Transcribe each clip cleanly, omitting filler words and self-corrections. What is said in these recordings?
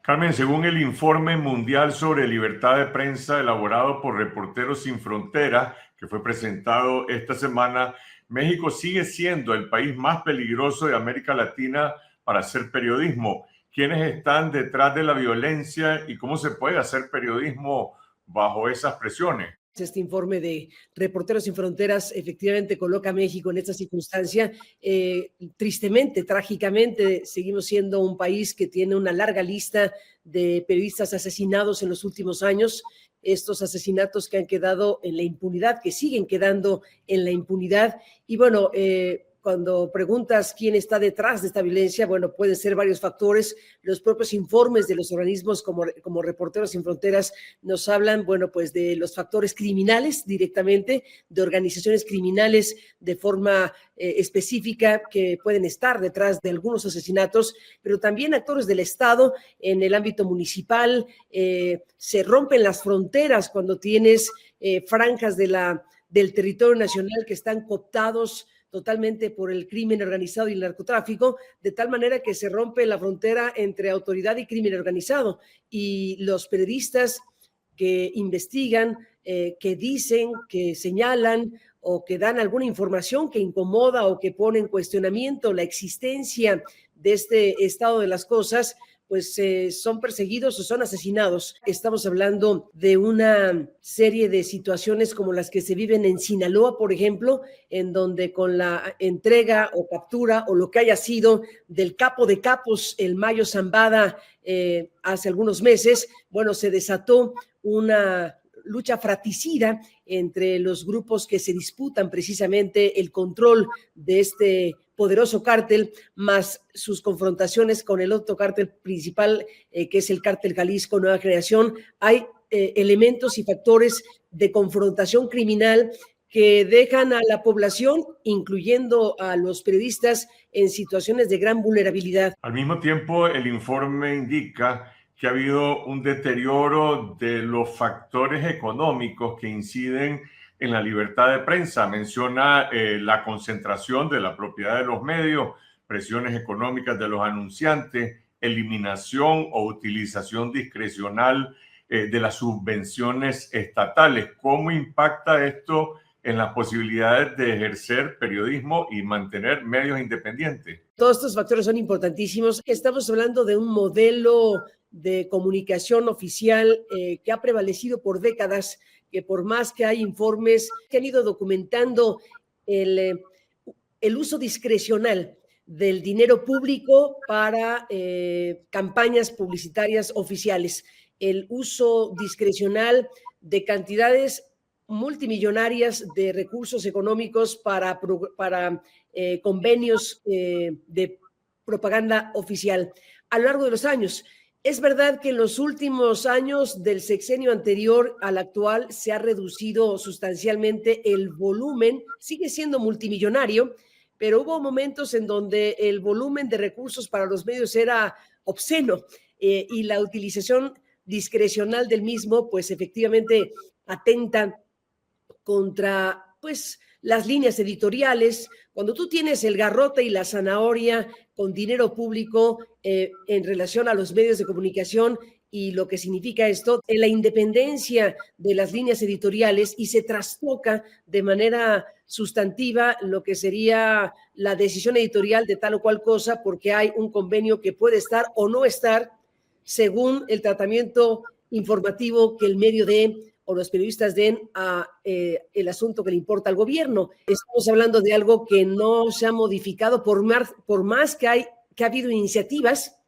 Carmen, según el informe mundial sobre libertad de prensa elaborado por Reporteros Sin Fronteras, que fue presentado esta semana, México sigue siendo el país más peligroso de América Latina para hacer periodismo. ¿Quiénes están detrás de la violencia y cómo se puede hacer periodismo bajo esas presiones? Este informe de Reporteros Sin Fronteras efectivamente coloca a México en esta circunstancia. Tristemente, trágicamente, seguimos siendo un país que tiene una larga lista de periodistas asesinados en los últimos años. Estos asesinatos que han quedado en la impunidad, que siguen quedando en la impunidad. Y bueno, cuando preguntas quién está detrás de esta violencia, bueno, pueden ser varios factores. Los propios informes de los organismos como Reporteros Sin Fronteras nos hablan, bueno, pues de los factores criminales directamente, de organizaciones criminales de forma específica que pueden estar detrás de algunos asesinatos, pero también actores del Estado en el ámbito municipal. Se rompen las fronteras cuando tienes franjas del territorio nacional que están cooptados totalmente por el crimen organizado y el narcotráfico, de tal manera que se rompe la frontera entre autoridad y crimen organizado. Y los periodistas que investigan, que dicen, que señalan o que dan alguna información que incomoda o que pone en cuestionamiento la existencia de este estado de las cosas, pues son perseguidos o son asesinados. Estamos hablando de una serie de situaciones como las que se viven en Sinaloa, por ejemplo, en donde con la entrega o captura o lo que haya sido del capo de capos, el Mayo Zambada, hace algunos meses, bueno, se desató una lucha fratricida entre los grupos que se disputan precisamente el control de este poderoso cártel, más sus confrontaciones con el otro cártel principal, que es el cártel Jalisco Nueva Generación. Hay elementos y factores de confrontación criminal que dejan a la población, incluyendo a los periodistas, en situaciones de gran vulnerabilidad. Al mismo tiempo, el informe indica que ha habido un deterioro de los factores económicos que inciden en la libertad de prensa. Menciona la concentración de la propiedad de los medios, presiones económicas de los anunciantes, eliminación o utilización discrecional de las subvenciones estatales. ¿Cómo impacta esto en las posibilidades de ejercer periodismo y mantener medios independientes? Todos estos factores son importantísimos. Estamos hablando de un modelo de comunicación oficial que ha prevalecido por décadas, que por más que hay informes que han ido documentando el uso discrecional del dinero público para campañas publicitarias oficiales, el uso discrecional de cantidades multimillonarias de recursos económicos para convenios de propaganda oficial a lo largo de los años. Es verdad que en los últimos años del sexenio anterior al actual se ha reducido sustancialmente el volumen, sigue siendo multimillonario, pero hubo momentos en donde el volumen de recursos para los medios era obsceno y la utilización discrecional del mismo, pues efectivamente atenta contra, pues, las líneas editoriales. Cuando tú tienes el garrote y la zanahoria con dinero público en relación a los medios de comunicación y lo que significa esto, en la independencia de las líneas editoriales, y se trastoca de manera sustantiva lo que sería la decisión editorial de tal o cual cosa, porque hay un convenio que puede estar o no estar según el tratamiento informativo que el medio dé o los periodistas den a el asunto que le importa al gobierno. Estamos hablando de algo que no se ha modificado por más que ha habido iniciativas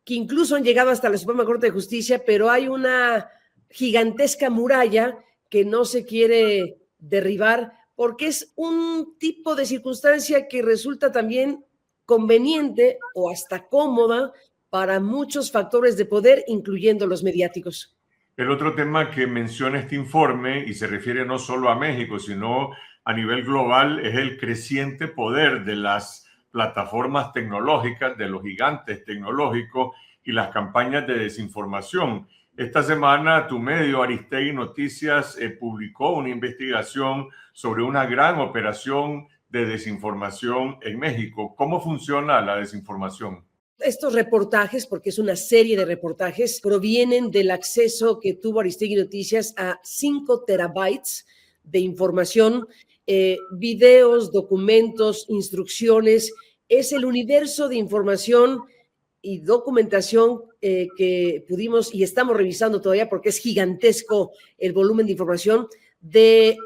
que incluso han llegado hasta la Suprema Corte de Justicia, pero hay una gigantesca muralla que no se quiere derribar porque es un tipo de circunstancia que resulta también conveniente o hasta cómoda para muchos factores de poder, incluyendo los mediáticos. El otro tema que menciona este informe, y se refiere no solo a México, sino a nivel global, es el creciente poder de las plataformas tecnológicas, de los gigantes tecnológicos y las campañas de desinformación. Esta semana tu medio, Aristegui Noticias, publicó una investigación sobre una gran operación de desinformación en México. ¿Cómo funciona la desinformación? Estos reportajes, porque es una serie de reportajes, provienen del acceso que tuvo Aristegui Noticias a 5 terabytes de información, videos, documentos, instrucciones. Es el universo de información y documentación que pudimos y estamos revisando todavía, porque es gigantesco el volumen de información de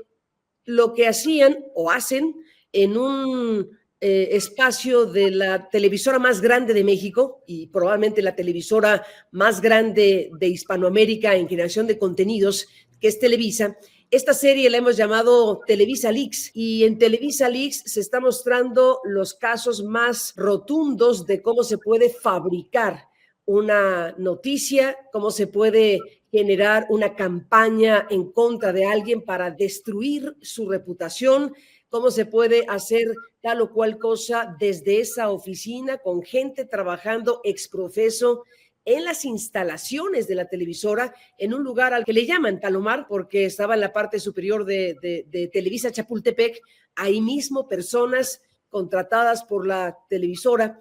lo que hacían o hacen en un espacio de la televisora más grande de México y probablemente la televisora más grande de Hispanoamérica en generación de contenidos, que es Televisa. Esta serie la hemos llamado Televisa Leaks, y en Televisa Leaks se está mostrando los casos más rotundos de cómo se puede fabricar una noticia, cómo se puede generar una campaña en contra de alguien para destruir su reputación, cómo se puede hacer tal o cual cosa desde esa oficina con gente trabajando ex profeso en las instalaciones de la televisora, en un lugar al que le llaman Palomar, porque estaba en la parte superior de Televisa Chapultepec. Ahí mismo personas contratadas por la televisora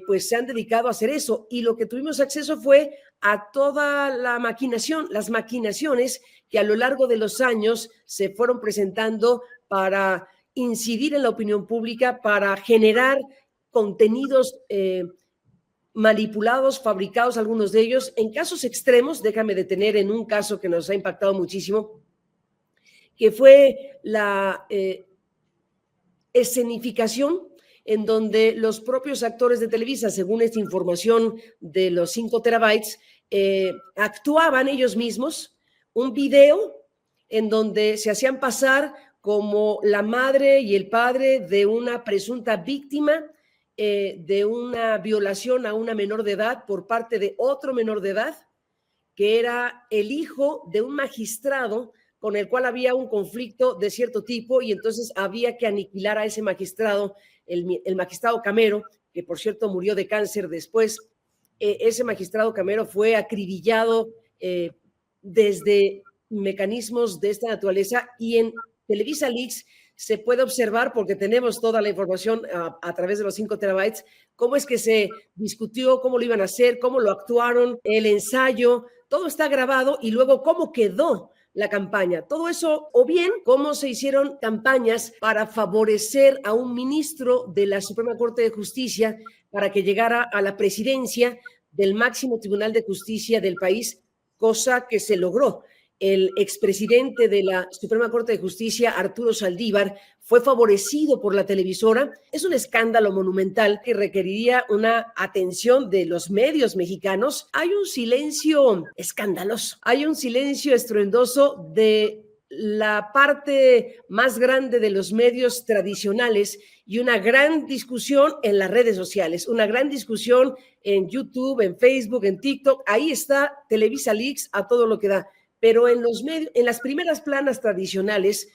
pues se han dedicado a hacer eso, y lo que tuvimos acceso fue a toda la maquinación, las maquinaciones que a lo largo de los años se fueron presentando para incidir en la opinión pública, para generar contenidos manipulados, fabricados, algunos de ellos. En casos extremos, déjame detener en un caso que nos ha impactado muchísimo, que fue la escenificación en donde los propios actores de Televisa, según esta información de los 5 terabytes, actuaban ellos mismos un video en donde se hacían pasar como la madre y el padre de una presunta víctima de una violación a una menor de edad por parte de otro menor de edad, que era el hijo de un magistrado con el cual había un conflicto de cierto tipo, y entonces había que aniquilar a ese magistrado, el magistrado Camero, que por cierto murió de cáncer después. Ese magistrado Camero fue acribillado desde mecanismos de esta naturaleza, y en Televisa Leaks se puede observar, porque tenemos toda la información a través de los 5 terabytes, cómo es que se discutió, cómo lo iban a hacer, cómo lo actuaron, el ensayo, todo está grabado, y luego cómo quedó la campaña. Todo eso, o bien cómo se hicieron campañas para favorecer a un ministro de la Suprema Corte de Justicia para que llegara a la presidencia del máximo tribunal de justicia del país, cosa que se logró. El expresidente de la Suprema Corte de Justicia, Arturo Saldívar, fue favorecido por la televisora. Es un escándalo monumental que requeriría una atención de los medios mexicanos. Hay un silencio escandaloso, hay un silencio estruendoso de la parte más grande de los medios tradicionales, y una gran discusión en las redes sociales, una gran discusión en YouTube, en Facebook, en TikTok. Ahí está Televisa Leaks a todo lo que da. Pero en los medios, en las primeras planas tradicionales,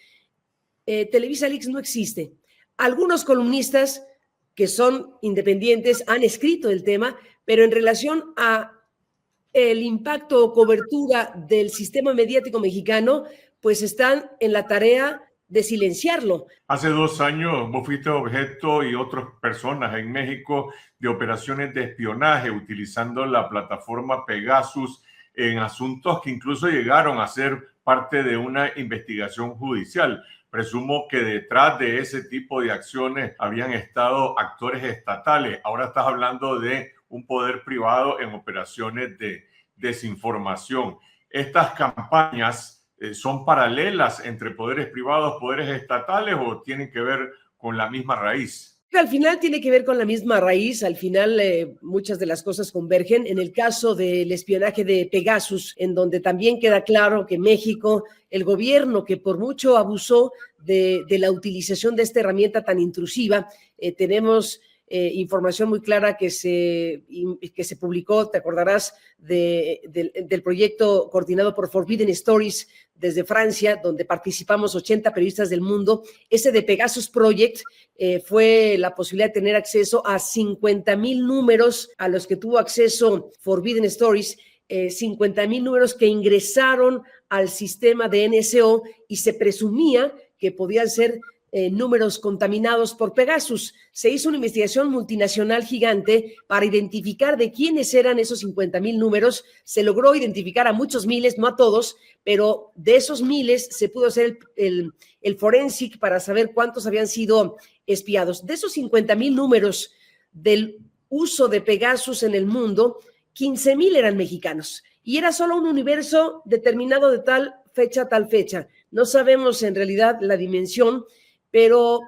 Televisa Leaks no existe. Algunos columnistas que son independientes han escrito el tema, pero en relación a el impacto o cobertura del sistema mediático mexicano, pues están en la tarea de silenciarlo. Hace 2 años vos fuiste objeto, y otras personas en México, de operaciones de espionaje utilizando la plataforma Pegasus en asuntos que incluso llegaron a ser parte de una investigación judicial. Presumo que detrás de ese tipo de acciones habían estado actores estatales. Ahora estás hablando de un poder privado en operaciones de desinformación. ¿Estas campañas son paralelas entre poderes privados, poderes estatales, o tienen que ver con la misma raíz? Al final tiene que ver con la misma raíz. Al final muchas de las cosas convergen. En el caso del espionaje de Pegasus, en donde también queda claro que México, el gobierno que por mucho abusó de la utilización de esta herramienta tan intrusiva, tenemos información muy clara que se publicó, te acordarás, del proyecto coordinado por Forbidden Stories desde Francia, donde participamos 80 periodistas del mundo. Ese de Pegasus Project fue la posibilidad de tener acceso a 50,000 números a los que tuvo acceso Forbidden Stories, 50,000 números que ingresaron al sistema de NSO, y se presumía que podían ser números contaminados por Pegasus. Se hizo una investigación multinacional gigante para identificar de quiénes eran esos 50,000 números. Se logró identificar a muchos miles, no a todos, pero de esos miles se pudo hacer el forensic para saber cuántos habían sido espiados. De esos 50,000 números del uso de Pegasus en el mundo, 15,000 eran mexicanos. Y era solo un universo determinado de tal fecha. No sabemos en realidad la dimensión, pero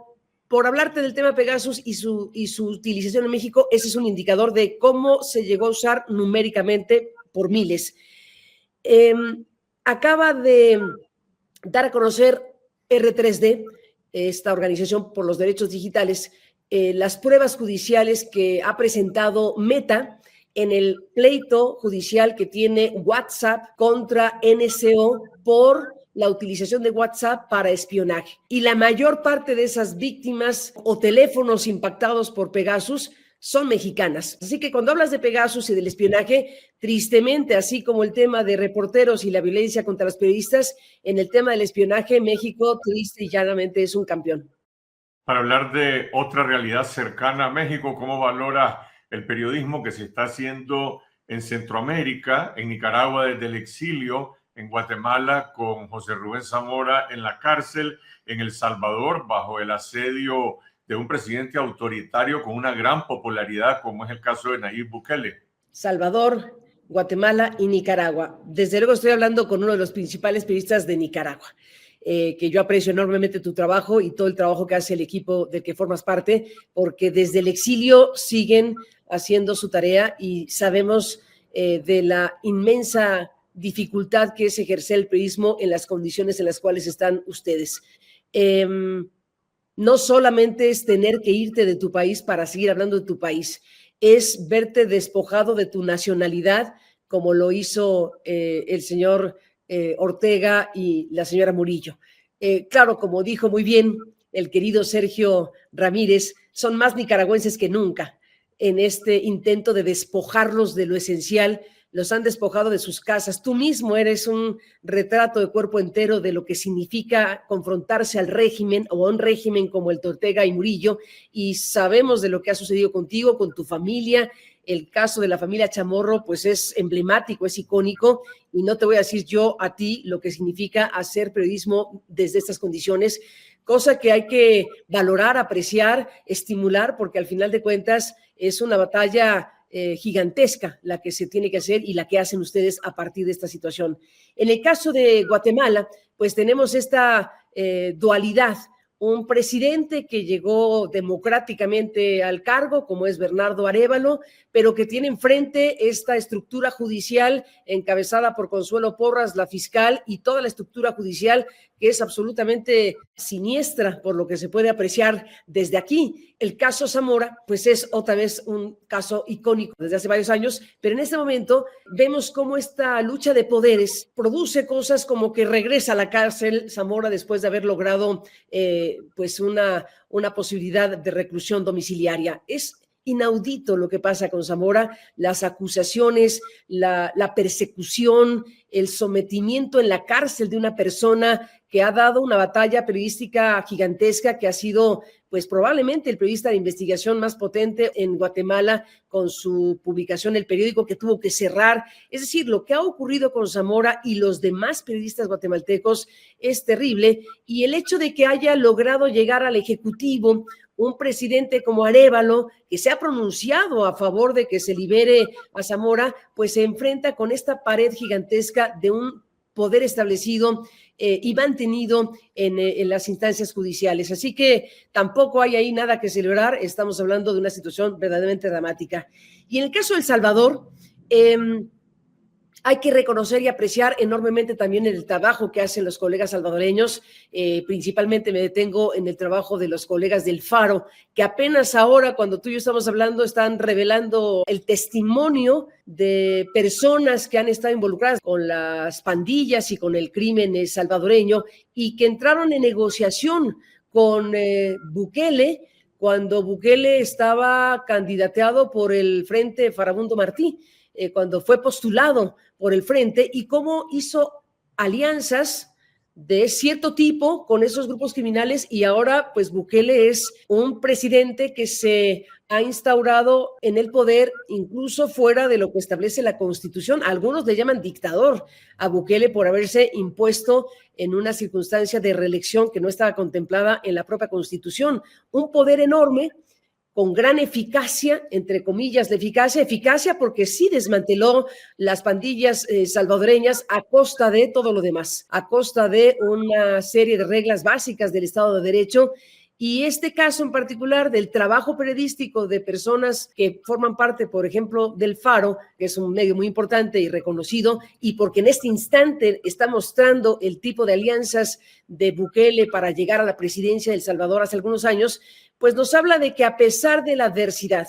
por hablarte del tema Pegasus y su utilización en México, ese es un indicador de cómo se llegó a usar numéricamente por miles. Acaba de dar a conocer R3D, esta organización por los derechos digitales, las pruebas judiciales que ha presentado Meta en el pleito judicial que tiene WhatsApp contra NSO por la utilización de WhatsApp para espionaje. Y la mayor parte de esas víctimas o teléfonos impactados por Pegasus son mexicanas. Así que cuando hablas de Pegasus y del espionaje, tristemente, así como el tema de reporteros y la violencia contra los periodistas, en el tema del espionaje, México, triste y llanamente, es un campeón. Para hablar de otra realidad cercana a México, ¿cómo valora el periodismo que se está haciendo en Centroamérica, en Nicaragua desde el exilio, en Guatemala con José Rubén Zamora en la cárcel, en El Salvador bajo el asedio de un presidente autoritario con una gran popularidad como es el caso de Nayib Bukele? Salvador, Guatemala y Nicaragua. Desde luego estoy hablando con uno de los principales periodistas de Nicaragua, que yo aprecio enormemente tu trabajo y todo el trabajo que hace el equipo del que formas parte, porque desde el exilio siguen haciendo su tarea y sabemos de la inmensa dificultad que es ejercer el periodismo en las condiciones en las cuales están ustedes. No solamente es tener que irte de tu país para seguir hablando de tu país, es verte despojado de tu nacionalidad, como lo hizo el señor Ortega y la señora Murillo. Claro, como dijo muy bien el querido Sergio Ramírez, son más nicaragüenses que nunca en este intento de despojarlos de lo esencial. Los han despojado de sus casas. Tú mismo eres un retrato de cuerpo entero de lo que significa confrontarse al régimen o a un régimen como el de Ortega y Murillo, y sabemos de lo que ha sucedido contigo, con tu familia. El caso de la familia Chamorro pues es emblemático, es icónico, y no te voy a decir yo a ti lo que significa hacer periodismo desde estas condiciones, cosa que hay que valorar, apreciar, estimular, porque al final de cuentas es una batalla gigantesca la que se tiene que hacer y la que hacen ustedes a partir de esta situación. En el caso de Guatemala, pues tenemos esta dualidad. Un presidente que llegó democráticamente al cargo, como es Bernardo Arévalo, pero que tiene enfrente esta estructura judicial encabezada por Consuelo Porras, la fiscal, y toda la estructura judicial que es absolutamente siniestra por lo que se puede apreciar desde aquí. El caso Zamora, pues es otra vez un caso icónico desde hace varios años, pero en este momento vemos cómo esta lucha de poderes produce cosas como que regresa a la cárcel Zamora después de haber logrado pues una posibilidad de reclusión domiciliaria. Es inaudito lo que pasa con Zamora, las acusaciones, la persecución, el sometimiento en la cárcel de una persona que ha dado una batalla periodística gigantesca, que ha sido pues probablemente el periodista de investigación más potente en Guatemala, con su publicación El Periódico, que tuvo que cerrar. Es decir, lo que ha ocurrido con Zamora y los demás periodistas guatemaltecos es terrible, y el hecho de que haya logrado llegar al Ejecutivo un presidente como Arévalo, que se ha pronunciado a favor de que se libere a Zamora, pues se enfrenta con esta pared gigantesca de un poder establecido y mantenido en las instancias judiciales. Así que tampoco hay ahí nada que celebrar. Estamos hablando de una situación verdaderamente dramática. Y en el caso de El Salvador, hay que reconocer y apreciar enormemente también el trabajo que hacen los colegas salvadoreños. Principalmente me detengo en el trabajo de los colegas del Faro, que apenas ahora, cuando tú y yo estamos hablando, están revelando el testimonio de personas que han estado involucradas con las pandillas y con el crimen salvadoreño, y que entraron en negociación con Bukele cuando Bukele estaba candidateado por el Frente Farabundo Martí, cuando fue postulado por el frente, y cómo hizo alianzas de cierto tipo con esos grupos criminales, y ahora pues Bukele es un presidente que se ha instaurado en el poder incluso fuera de lo que establece la Constitución. Algunos le llaman dictador a Bukele por haberse impuesto en una circunstancia de reelección que no estaba contemplada en la propia Constitución. Un poder enorme, con gran eficacia, entre comillas, de eficacia porque sí desmanteló las pandillas salvadoreñas a costa de todo lo demás, a costa de una serie de reglas básicas del Estado de Derecho. Y este caso en particular del trabajo periodístico de personas que forman parte, por ejemplo, del Faro, que es un medio muy importante y reconocido, y porque en este instante está mostrando el tipo de alianzas de Bukele para llegar a la presidencia de El Salvador hace algunos años, pues nos habla de que a pesar de la adversidad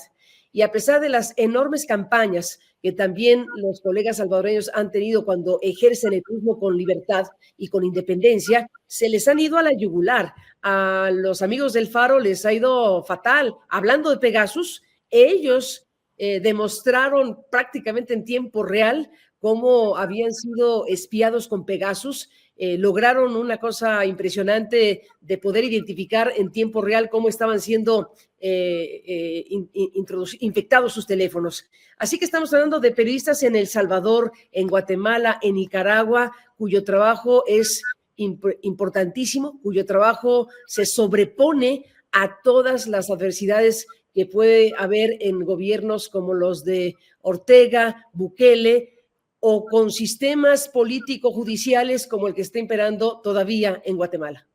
y a pesar de las enormes campañas que también los colegas salvadoreños han tenido cuando ejercen el turismo con libertad y con independencia, se les han ido a la yugular. A los amigos del Faro les ha ido fatal. Hablando de Pegasus, ellos demostraron prácticamente en tiempo real cómo habían sido espiados con Pegasus. Lograron una cosa impresionante de poder identificar en tiempo real cómo estaban siendo infectados sus teléfonos. Así que estamos hablando de periodistas en El Salvador, en Guatemala, en Nicaragua, cuyo trabajo es importantísimo, cuyo trabajo se sobrepone a todas las adversidades que puede haber en gobiernos como los de Ortega, Bukele, o con sistemas político-judiciales como el que está imperando todavía en Guatemala.